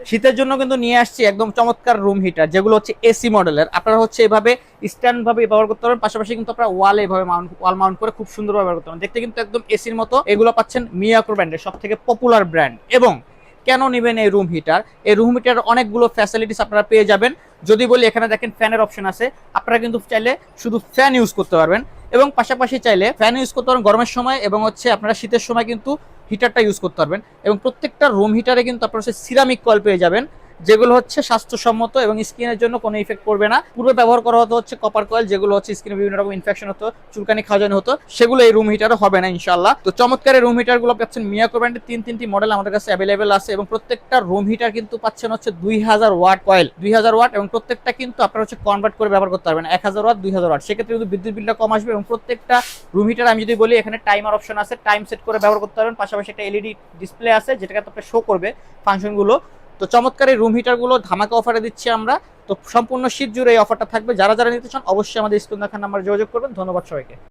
শীতের জন্য কিন্তু নিয়ে আসছি একদম চমৎকার রুম হিটার, যেগুলো হচ্ছে এসি মডেলের। আপনারা হচ্ছে এভাবে স্ট্যান্ড ভাবে ব্যবহার করতে পারবেন, পাশাপাশি কিন্তু আপনারা ওয়ালে এভাবে ওয়াল মাউন্ট করে খুব সুন্দর ব্যবহার করতে পারবেন। দেখতে কিন্তু একদম এসির মতো। এগুলো পাচ্ছেন মিয়াকো ব্র্যান্ডের, সব থেকে পপুলার ব্র্যান্ড। এবং কেন নেবেন এই রুম হিটার? এই রুম হিটার অনেকগুলো ফ্যাসিলিটিস আপনারা পেয়ে যাবেন। যদি বলি, এখানে দেখেন ফ্যানের অপশন আছে, আপনারা কিন্তু চাইলে শুধু ফ্যান ইউজ করতে পারবেন, এবং পাশাপাশি চাইলে ফ্যান ইউজ করতে পারবেন গরমের সময়, এবং হচ্ছে আপনারা শীতের সময় কিন্তু হিটারটা ইউজ করতে পারবেন। এবং প্রত্যেকটা রুম হিটারে কিন্তু আপনারা হচ্ছে সিরামিক কয়েল পেয়ে যাবেন, যেগুলো হচ্ছে স্বাস্থ্যসম্মত এবং স্কিনের জন্য কোনো ইফেক্ট করবে না। পূর্বে ব্যবহার করা হতো হচ্ছে কপার কয়েল, যেগুলো হচ্ছে স্কিনে বিভিন্ন রকম ইনফেকশন হতো, চুলকানি খাওয়ানো হতো, সেগুলো এই রুম হিটারে হবে না ইনশাআল্লাহ। তো চমৎকার এই রুম হিটার গুলো পাচ্ছেন মিয়াকো ব্র্যান্ডের তিনটি মডেল আমাদের কাছে অ্যাভেলেবেল আছে, এবং প্রত্যেকটা রুম হিটার কিন্তু পাচ্ছেন হচ্ছে 2000 ওয়াট কয়েল, 2000 ওয়াট, এবং প্রত্যেকটা কিন্তু আপনারা হচ্ছে কনভার্ট করে ব্যবহার করতে পারবেন 1000 ওয়াট, 2000 ওয়াট। সেক্ষেত্রে কিন্তু বিদ্যুৎ বিলটা কম আসবে। এবং প্রত্যেকটা রুম হিটার আমি যদি বলি, এখানে টাইমার অপশন আছে, টাইম সেট করে ব্যবহার করতে পারবেন। পাশাপাশি একটা এলইডি ডিসপ্লে আছে, যেটাকে আপনাকে শো করবে ফাংশনগুলো। তো চমৎকার এই রুম হিটার গুলো ধামাকা অফারে দিচ্ছি আমরা। তো সম্পূর্ণ শীত জুড়ে এই অফারটা থাকবে। যারা যারা নিতে চান অবশ্যই আমাদের স্ক্রিনে দেখার নাম্বারে যোগাযোগ করবেন। ধন্যবাদ সবাইকে।